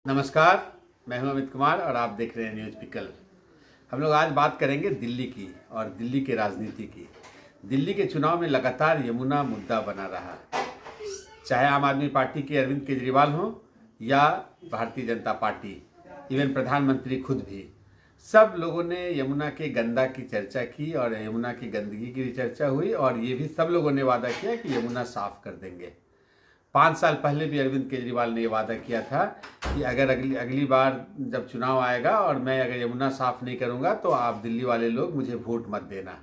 नमस्कार, मैं हूं अमित कुमार और आप देख रहे हैं न्यूज़ पिकल। हम लोग आज बात करेंगे दिल्ली की और दिल्ली के राजनीति की। दिल्ली के चुनाव में लगातार यमुना मुद्दा बना रहा, चाहे आम आदमी पार्टी के अरविंद केजरीवाल हों या भारतीय जनता पार्टी, इवन प्रधानमंत्री खुद भी। सब लोगों ने यमुना के गंदा की चर्चा की और यमुना की गंदगी की भी चर्चा हुई और ये भी सब लोगों ने वादा किया कि यमुना साफ कर देंगे। 5 साल पहले भी अरविंद केजरीवाल ने ये वादा किया था कि अगर अगली बार जब चुनाव आएगा और मैं अगर यमुना साफ नहीं करूंगा तो आप दिल्ली वाले लोग मुझे वोट मत देना।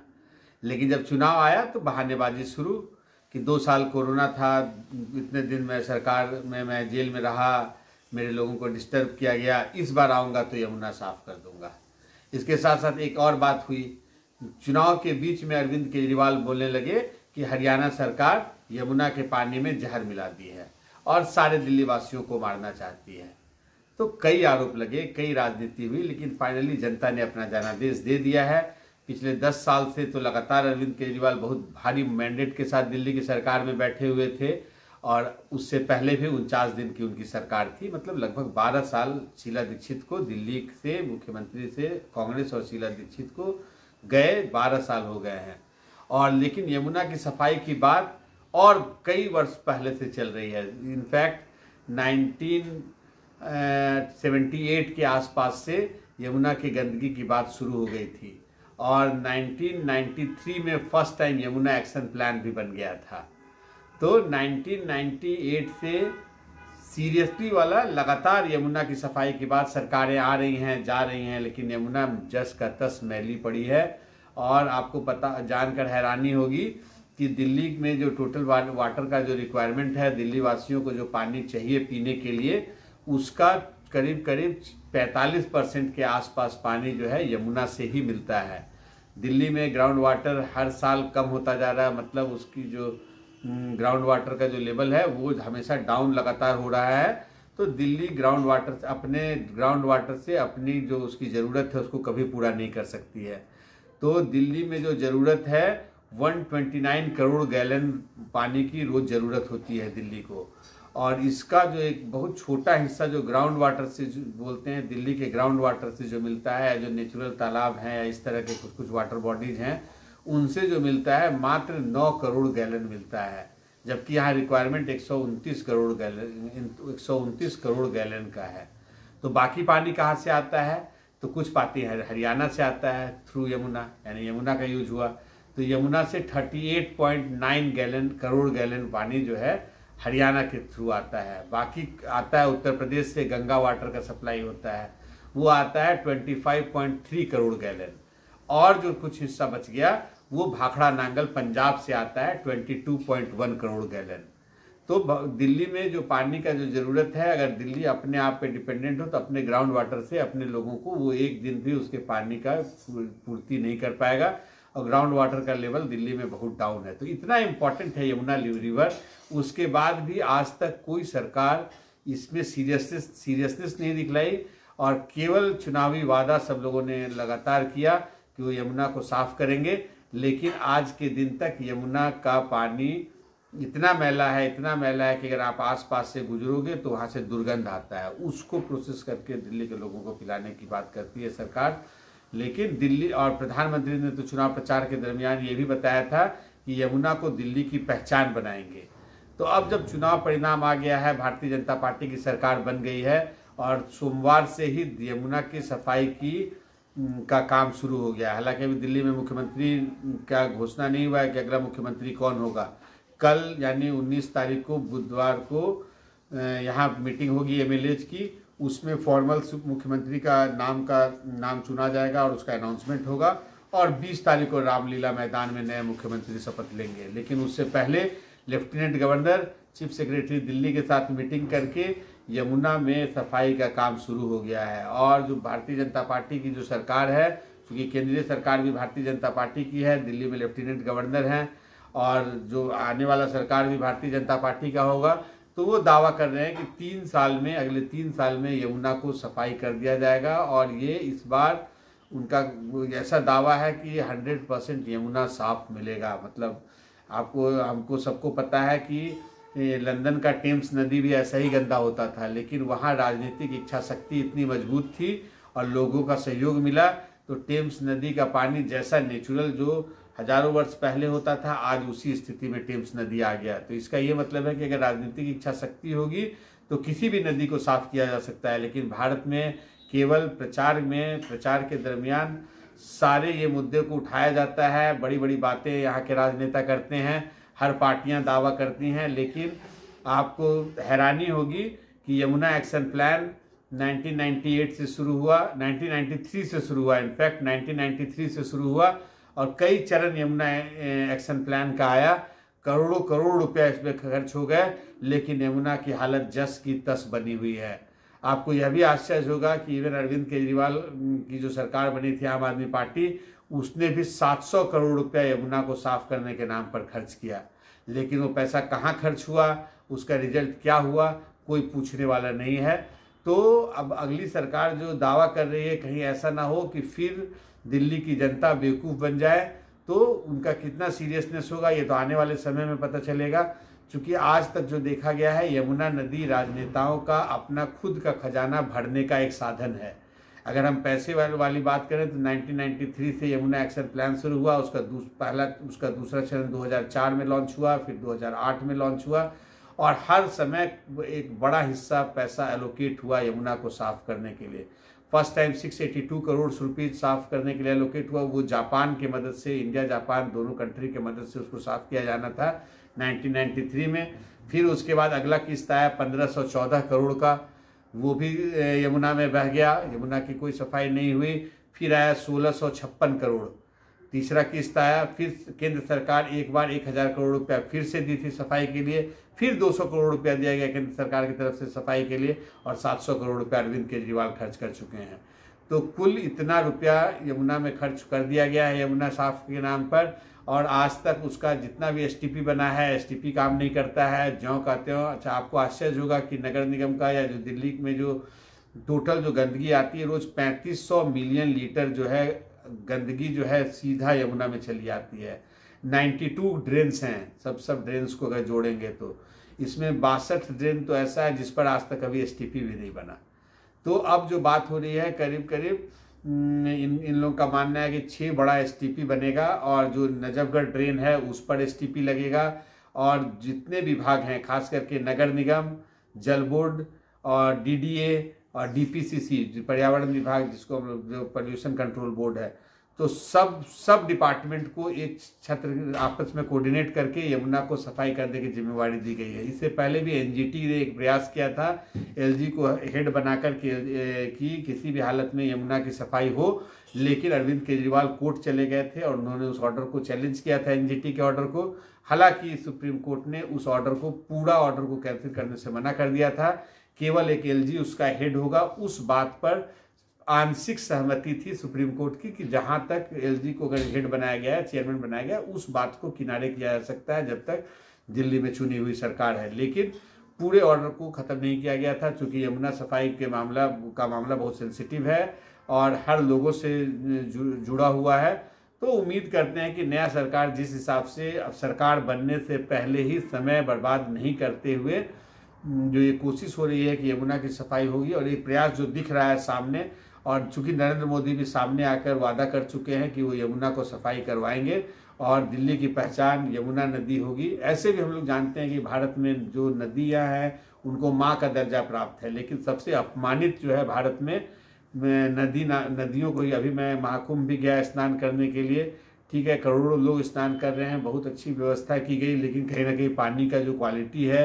लेकिन जब चुनाव आया तो बहानेबाजी शुरू कि 2 साल कोरोना था, इतने दिन मैं सरकार में मैं जेल में रहा, मेरे लोगों को डिस्टर्ब किया गया, इस बार आऊँगा तो यमुना साफ कर दूँगा। इसके साथ साथ एक और बात हुई, चुनाव के बीच में अरविंद केजरीवाल बोलने लगे कि हरियाणा सरकार यमुना के पानी में जहर मिला दी है और सारे दिल्ली वासियों को मारना चाहती है। तो कई आरोप लगे, कई राजनीति हुई, लेकिन फाइनली जनता ने अपना जनादेश दे दिया है। पिछले 10 साल से तो लगातार अरविंद केजरीवाल बहुत भारी मैंडेट के साथ दिल्ली की सरकार में बैठे हुए थे और उससे पहले भी 49 दिन की उनकी सरकार थी। मतलब लगभग 12 साल शीला दीक्षित को दिल्ली से मुख्यमंत्री से कांग्रेस और शीला दीक्षित को गए 12 साल हो गए हैं। और लेकिन यमुना की सफाई की बात और कई वर्ष पहले से चल रही है। इनफैक्ट 1978 के आसपास से यमुना की गंदगी की बात शुरू हो गई थी और 1993 में first time Yamuna action plan भी बन गया था। तो 1998 से सीरियसली वाला लगातार यमुना की सफाई की बात, सरकारें आ रही हैं जा रही हैं, लेकिन यमुना जस का तस मैली पड़ी है। और आपको पता जानकर हैरानी होगी कि दिल्ली में जो टोटल वाटर का जो रिक्वायरमेंट है, दिल्ली वासियों को जो पानी चाहिए पीने के लिए, उसका करीब 45% के आसपास पानी जो है यमुना से ही मिलता है। दिल्ली में ग्राउंड वाटर हर साल कम होता जा रहा है, मतलब उसकी जो ग्राउंड वाटर का जो लेवल है वो हमेशा डाउन लगातार हो रहा है। तो दिल्ली अपने ग्राउंड वाटर से अपनी जो उसकी ज़रूरत है उसको कभी पूरा नहीं कर सकती है। तो दिल्ली में जो ज़रूरत है 129 करोड़ गैलन पानी की रोज़ ज़रूरत होती है दिल्ली को। और इसका जो एक बहुत छोटा हिस्सा जो ग्राउंड वाटर से बोलते हैं, दिल्ली के ग्राउंड वाटर से जो मिलता है, जो नेचुरल तालाब हैं या इस तरह के कुछ वाटर बॉडीज़ हैं, उनसे जो मिलता है मात्र 9 करोड़ गैलन मिलता है, जबकि यहाँ रिक्वायरमेंट 129 करोड़ गैलन का है। तो बाकी पानी कहाँ से आता है? तो कुछ पानी हरियाणा से आता है थ्रू यमुना, यानी यमुना का यूज हुआ। तो यमुना से 38.9 करोड़ गैलन पानी जो है हरियाणा के थ्रू आता है। बाकी आता है उत्तर प्रदेश से, गंगा वाटर का सप्लाई होता है, वो आता है 25.3 करोड़ गैलन। और जो कुछ हिस्सा बच गया वो भाखड़ा नांगल पंजाब से आता है 22.1 करोड़ गैलन। तो दिल्ली में जो पानी का जो ज़रूरत है, अगर दिल्ली अपने आप पे डिपेंडेंट हो तो अपने ग्राउंड वाटर से अपने लोगों को वो एक दिन भी उसके पानी का पूर्ति नहीं कर पाएगा और ग्राउंड वाटर का लेवल दिल्ली में बहुत डाउन है। तो इतना इम्पॉर्टेंट है यमुना रिवर, उसके बाद भी आज तक कोई सरकार इसमें सीरियसनेस नहीं दिखलाई और केवल चुनावी वादा सब लोगों ने लगातार किया कि वो यमुना को साफ करेंगे। लेकिन आज के दिन तक यमुना का पानी इतना मैला है कि अगर आप आसपास से गुजरोगे तो वहाँ से दुर्गंध आता है। उसको प्रोसेस करके दिल्ली के लोगों को पिलाने की बात करती है सरकार। लेकिन दिल्ली और प्रधानमंत्री ने तो चुनाव प्रचार के दरमियान ये भी बताया था कि यमुना को दिल्ली की पहचान बनाएंगे। तो अब जब चुनाव परिणाम आ गया है, भारतीय जनता पार्टी की सरकार बन गई है और सोमवार से ही यमुना की सफाई का काम शुरू हो गया है। हालांकि अभी दिल्ली में मुख्यमंत्री का घोषणा नहीं हुआ है कि अगला मुख्यमंत्री कौन होगा। कल यानी 19 तारीख को बुधवार को यहाँ मीटिंग होगी एमएलएज की, उसमें फॉर्मल मुख्यमंत्री का नाम चुना जाएगा और उसका अनाउंसमेंट होगा और 20 तारीख को रामलीला मैदान में नए मुख्यमंत्री शपथ लेंगे। लेकिन उससे पहले lieutenant governor, chief secretary Delhi के साथ मीटिंग करके यमुना में सफाई का काम शुरू हो गया है। और जो भारतीय जनता पार्टी की जो सरकार है, क्योंकि केंद्रीय सरकार भी भारतीय जनता पार्टी की है, दिल्ली में लेफ्टिनेंट गवर्नर हैं और जो आने वाला सरकार भी भारतीय जनता पार्टी का होगा, तो वो दावा कर रहे हैं कि अगले 3 साल में यमुना को सफाई कर दिया जाएगा। और ये इस बार उनका ऐसा दावा है कि 100% यमुना साफ मिलेगा। मतलब हमको सबको पता है कि लंदन का टेम्स नदी भी ऐसा ही गंदा होता था, लेकिन वहाँ राजनीतिक इच्छा शक्ति इतनी मजबूत थी और लोगों का सहयोग मिला, तो टेम्स नदी का पानी जैसा नेचुरल जो हजारों वर्ष पहले होता था, आज उसी स्थिति में टेम्स नदी आ गया। तो इसका ये मतलब है कि अगर राजनीतिक इच्छा शक्ति होगी तो किसी भी नदी को साफ किया जा सकता है। लेकिन भारत में केवल प्रचार के दरमियान सारे ये मुद्दे को उठाया जाता है, बड़ी बड़ी बातें यहाँ के राजनेता करते हैं, हर पार्टियां दावा करती हैं, लेकिन आपको हैरानी होगी कि यमुना एक्शन प्लान 1998 से शुरू हुआ, 1993 से शुरू हुआ, इनफैक्ट 1993 से शुरू हुआ और कई चरण यमुना एक्शन प्लान का आया, करोड़ों करोड़ रुपया इसमें खर्च हो गए, लेकिन यमुना की हालत जस की तस बनी हुई है। आपको यह भी आश्चर्य होगा कि इवन अरविंद केजरीवाल की जो सरकार बनी थी, आम आदमी पार्टी, उसने भी 700 करोड़ रुपया यमुना को साफ करने के नाम पर खर्च किया, लेकिन वो पैसा कहाँ खर्च हुआ, उसका रिजल्ट क्या हुआ, कोई पूछने वाला नहीं है। तो अब अगली सरकार जो दावा कर रही है, कहीं ऐसा ना हो कि फिर दिल्ली की जनता बेवकूफ़ बन जाए, तो उनका कितना सीरियसनेस होगा ये तो आने वाले समय में पता चलेगा। क्योंकि आज तक जो देखा गया है, यमुना नदी राजनेताओं का अपना खुद का खजाना भरने का एक साधन है। अगर हम पैसे वाली बात करें तो 1993 से यमुना एक्शन प्लान शुरू हुआ, उसका दूसरा चरण 2004 में लॉन्च हुआ, फिर 2008 में लॉन्च हुआ और हर समय एक बड़ा हिस्सा पैसा एलोकेट हुआ यमुना को साफ करने के लिए। फर्स्ट टाइम 682 करोड़ रुपीज साफ करने के लिए एलोकेट हुआ, वो जापान की मदद से, इंडिया जापान दोनों कंट्री की मदद से उसको साफ किया जाना था 1993 में। फिर उसके बाद अगला किस्त आया 1514 करोड़ का, वो भी यमुना में बह गया, यमुना की कोई सफाई नहीं हुई। फिर आया 1656 करोड़, तीसरा किस्त आया। फिर केंद्र सरकार एक बार 1000 करोड़ रुपया फिर से दी थी सफाई के लिए, फिर 200 करोड़ रुपया दिया गया केंद्र सरकार की तरफ से सफाई के लिए और 700 करोड़ रुपया अरविंद केजरीवाल खर्च कर चुके हैं। तो कुल इतना रुपया यमुना में खर्च कर दिया गया है यमुना साफ के नाम पर, और आज तक उसका जितना भी एसटीपी बना है, एसटीपी काम नहीं करता है, ज्यों का त्यों। अच्छा, आपको आश्चर्य होगा कि नगर निगम का या जो दिल्ली में जो टोटल जो गंदगी आती है, रोज 3500 मिलियन लीटर जो है गंदगी जो है सीधा यमुना में चली आती है। 92 ड्रेन्स हैं, सब ड्रेन्स को अगर जोड़ेंगे तो इसमें 62 ड्रेन तो ऐसा है जिस पर आज तक अभी एसटीपी भी नहीं बना। तो अब जो बात हो रही है, करीब करीब इन लोगों का मानना है कि 6 बड़ा एसटीपी बनेगा और जो नजफगढ़ ड्रेन है उस पर एसटीपी लगेगा, और जितने विभाग हैं खास करके नगर निगम, जल बोर्ड और डीडीए और डीपीसीसी पर्यावरण विभाग, जिसको जो पोल्यूशन कंट्रोल बोर्ड है, तो सब डिपार्टमेंट को एक छत्र आपस में कोऑर्डिनेट करके यमुना को सफाई करने की जिम्मेवारी दी गई है। इससे पहले भी एनजीटी ने एक प्रयास किया था एलजी को हेड बनाकर कि किसी भी हालत में यमुना की सफाई हो, लेकिन अरविंद केजरीवाल कोर्ट चले गए थे और उन्होंने उस ऑर्डर को चैलेंज किया था, एनजीटी के ऑर्डर को। हालांकि सुप्रीम कोर्ट ने उस ऑर्डर को, पूरा ऑर्डर को कैंसिल करने से मना कर दिया था, केवल एक एलजी उसका हेड होगा। उस बात पर आंशिक सहमति थी सुप्रीम कोर्ट की कि जहां तक एलजी को अगर हेड बनाया गया है, चेयरमैन बनाया गया, उस बात को किनारे किया जा सकता है जब तक दिल्ली में चुनी हुई सरकार है। लेकिन पूरे ऑर्डर को खत्म नहीं किया गया था, क्योंकि यमुना सफाई के मामला बहुत सेंसिटिव है और हर लोगों से जुड़ा हुआ है। तो उम्मीद करते हैं कि नया सरकार जिस हिसाब से अब सरकार बनने से पहले ही समय बर्बाद नहीं करते हुए जो ये कोशिश हो रही है कि यमुना की सफाई होगी, और ये प्रयास जो दिख रहा है सामने, और चूंकि नरेंद्र मोदी भी सामने आकर वादा कर चुके हैं कि वो यमुना को सफाई करवाएंगे और दिल्ली की पहचान यमुना नदी होगी। ऐसे भी हम लोग जानते हैं कि भारत में जो नदियां हैं उनको माँ का दर्जा प्राप्त है, लेकिन सबसे अपमानित जो है भारत में नदियों को ही। अभी मैं महाकुंभ भी गया स्नान करने के लिए, ठीक है, करोड़ों लोग स्नान कर रहे हैं, बहुत अच्छी व्यवस्था की गई, लेकिन कहीं ना कहीं पानी का जो क्वालिटी है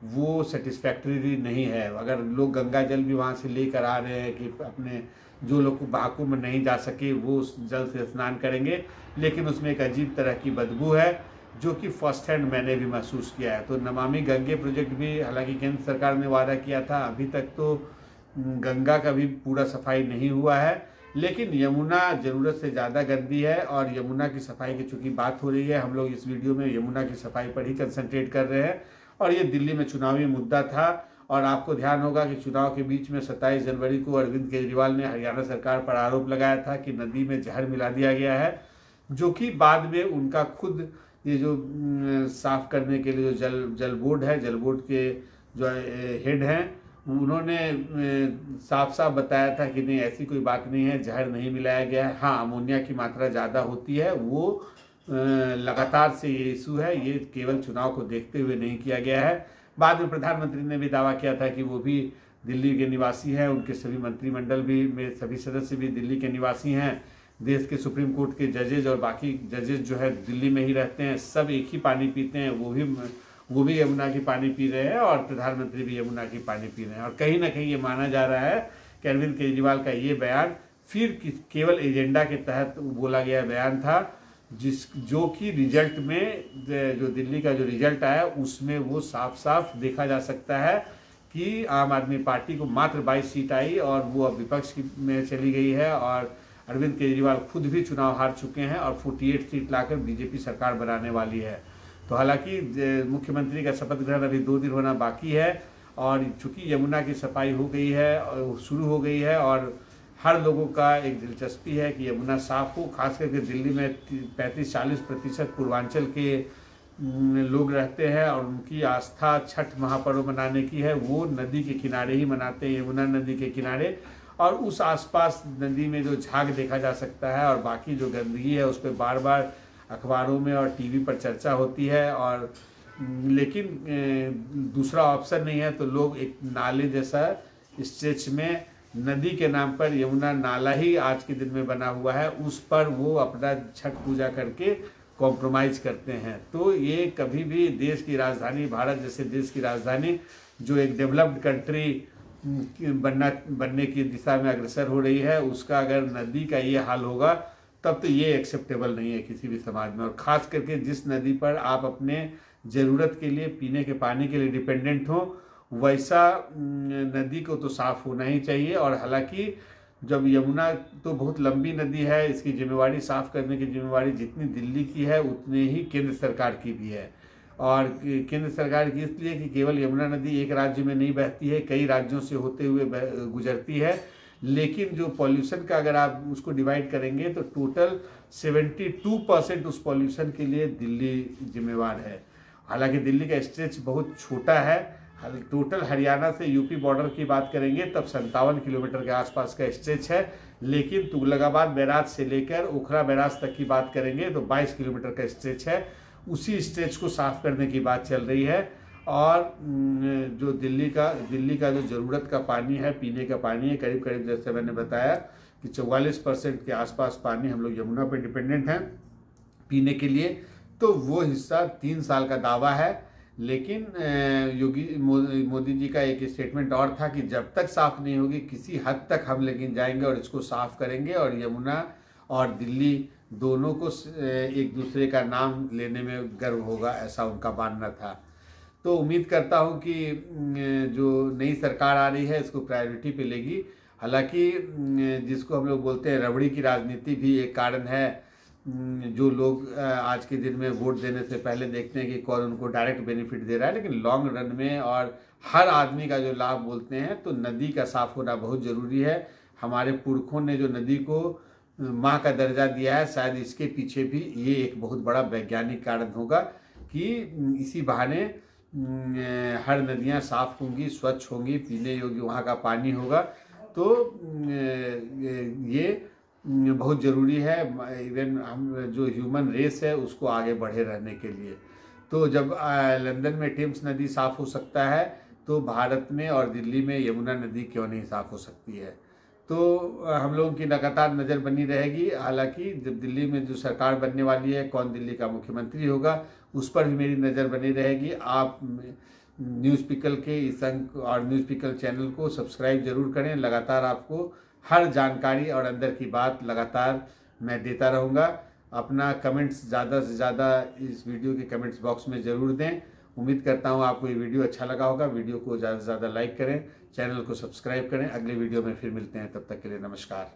वो सेटिस्फैक्टरी नहीं है। अगर लोग गंगा जल भी वहाँ से लेकर आ रहे हैं कि अपने जो लोग महाकुंभ में नहीं जा सके वो उस जल से स्नान करेंगे, लेकिन उसमें एक अजीब तरह की बदबू है जो कि फर्स्ट हैंड मैंने भी महसूस किया है। तो नमामि गंगे प्रोजेक्ट भी, हालांकि केंद्र सरकार ने वादा किया था, अभी तक तो गंगा का भी पूरा सफाई नहीं हुआ है, लेकिन यमुना ज़रूरत से ज़्यादा गंदी है। और यमुना की सफाई की चूँकि बात हो रही है, हम लोग इस वीडियो में यमुना की सफाई पर ही कंसंट्रेट कर रहे हैं, और ये दिल्ली में चुनावी मुद्दा था। और आपको ध्यान होगा कि चुनाव के बीच में 27 जनवरी को अरविंद केजरीवाल ने हरियाणा सरकार पर आरोप लगाया था कि नदी में जहर मिला दिया गया है, जो कि बाद में उनका खुद ये जो साफ़ करने के लिए जो जल बोर्ड है, जल बोर्ड के जो हेड हैं, उन्होंने साफ साफ बताया था कि नहीं, ऐसी कोई बात नहीं है, जहर नहीं मिलाया गया है। हाँ, अमोनिया की मात्रा ज़्यादा होती है, वो लगातार से ये इशू है, ये केवल चुनाव को देखते हुए नहीं किया गया है। बाद में प्रधानमंत्री ने भी दावा किया था कि वो भी दिल्ली के निवासी हैं, उनके सभी मंत्रिमंडल भी में सभी सदस्य भी दिल्ली के निवासी हैं। देश के सुप्रीम कोर्ट के जजेज और बाकी जजेज जो है दिल्ली में ही रहते हैं, सब एक ही पानी पीते हैं, वो भी यमुना की पानी पी रहे हैं और प्रधानमंत्री भी यमुना की पानी पी रहे हैं। और कहीं ना कहीं ये माना जा रहा है कि अरविंद केजरीवाल का ये बयान फिर केवल एजेंडा के तहत बोला गया बयान था, जो कि रिजल्ट में, जो दिल्ली का जो रिजल्ट आया उसमें वो साफ साफ देखा जा सकता है कि आम आदमी पार्टी को मात्र 22 सीट आई और वो अब विपक्ष में चली गई है, और अरविंद केजरीवाल खुद भी चुनाव हार चुके हैं और 48 सीट लाकर बीजेपी सरकार बनाने वाली है। तो हालांकि मुख्यमंत्री का शपथ ग्रहण अभी 2 दिन होना बाकी है, और चूंकि यमुना की सफाई हो गई है, शुरू हो गई है, और हर लोगों का एक दिलचस्पी है कि यमुना साफ हो। खास करके दिल्ली में 35-40% पूर्वांचल के लोग रहते हैं और उनकी आस्था छठ महापर्व मनाने की है। वो नदी के किनारे ही मनाते हैं, यमुना नदी के किनारे, और उस आसपास नदी में जो झाग देखा जा सकता है और बाकी जो गंदगी है उस पर बार बार अखबारों में और टीवी पर चर्चा होती है, और लेकिन दूसरा ऑप्शन नहीं है, तो लोग एक नाले जैसा स्ट्रेच में नदी के नाम पर यमुना नाला ही आज के दिन में बना हुआ है, उस पर वो अपना छठ पूजा करके कॉम्प्रोमाइज़ करते हैं। तो ये कभी भी देश की राजधानी, भारत जैसे देश की राजधानी जो एक डेवलप्ड कंट्री बनने की दिशा में अग्रसर हो रही है, उसका अगर नदी का ये हाल होगा तब तो ये एक्सेप्टेबल नहीं है किसी भी समाज में। और ख़ास करके जिस नदी पर आप अपने ज़रूरत के लिए, पीने के पानी के लिए डिपेंडेंट हो, वैसा नदी को तो साफ़ होना ही चाहिए। और हालांकि जब यमुना तो बहुत लंबी नदी है, इसकी जिम्मेवारी साफ़ करने की जिम्मेवारी जितनी दिल्ली की है उतनी ही केंद्र सरकार की भी है। और केंद्र सरकार की इसलिए कि केवल यमुना नदी एक राज्य में नहीं बहती है, कई राज्यों से होते हुए गुजरती है। लेकिन जो पॉल्यूशन का अगर आप उसको डिवाइड करेंगे तो टोटल 72% उस पॉल्यूशन के लिए दिल्ली जिम्मेवार है। हालांकि दिल्ली का स्ट्रेच बहुत छोटा है, टोटल हरियाणा से यूपी बॉर्डर की बात करेंगे तब 57 किलोमीटर के आसपास का स्ट्रेच है, लेकिन तुगलकाबाद बैराज से लेकर ओखला बैराज तक की बात करेंगे तो 22 किलोमीटर का स्ट्रेच है। उसी स्ट्रेच को साफ करने की बात चल रही है। और जो दिल्ली का जो ज़रूरत का पानी है, पीने का पानी है, करीब करीब जैसे मैंने बताया कि 44% के आसपास पानी हम लोग यमुना पर डिपेंडेंट हैं पीने के लिए। तो वो हिस्सा 3 साल का दावा है, लेकिन मोदी जी का एक स्टेटमेंट और था कि जब तक साफ़ नहीं होगी किसी हद तक हम लेकिन जाएंगे और इसको साफ़ करेंगे, और यमुना और दिल्ली दोनों को एक दूसरे का नाम लेने में गर्व होगा, ऐसा उनका मानना था। तो उम्मीद करता हूं कि जो नई सरकार आ रही है इसको प्रायोरिटी पे लेगी। हालांकि जिसको हम लोग बोलते हैं रबड़ी की राजनीति भी एक कारण है। जो लोग आज के दिन में वोट देने से पहले देखते हैं कि कौन उनको डायरेक्ट बेनिफिट दे रहा है, लेकिन लॉन्ग रन में और हर आदमी का जो लाभ बोलते हैं, तो नदी का साफ होना बहुत ज़रूरी है। हमारे पुरखों ने जो नदी को माँ का दर्जा दिया है, शायद इसके पीछे भी ये एक बहुत बड़ा वैज्ञानिक कारण होगा कि इसी बहाने हर नदियाँ साफ होंगी, स्वच्छ होंगी, पीने योग्य वहाँ का पानी होगा। तो ये बहुत ज़रूरी है, इवन हम जो ह्यूमन रेस है उसको आगे बढ़े रहने के लिए। तो जब लंदन में टेम्स नदी साफ़ हो सकता है, तो भारत में और दिल्ली में यमुना नदी क्यों नहीं साफ़ हो सकती है। तो हम लोगों की लगातार नज़र बनी रहेगी। हालांकि जब दिल्ली में जो सरकार बनने वाली है, कौन दिल्ली का मुख्यमंत्री होगा, उस पर भी मेरी नज़र बनी रहेगी। आप न्यूज़ पिकल के इस अंक और न्यूज़ पिकल चैनल को सब्सक्राइब जरूर करें। लगातार आपको हर जानकारी और अंदर की बात लगातार मैं देता रहूँगा। अपना कमेंट्स ज़्यादा से ज़्यादा इस वीडियो के कमेंट्स बॉक्स में ज़रूर दें। उम्मीद करता हूँ आपको ये वीडियो अच्छा लगा होगा। वीडियो को ज़्यादा से ज़्यादा लाइक करें, चैनल को सब्सक्राइब करें। अगले वीडियो में फिर मिलते हैं, तब तक के लिए नमस्कार।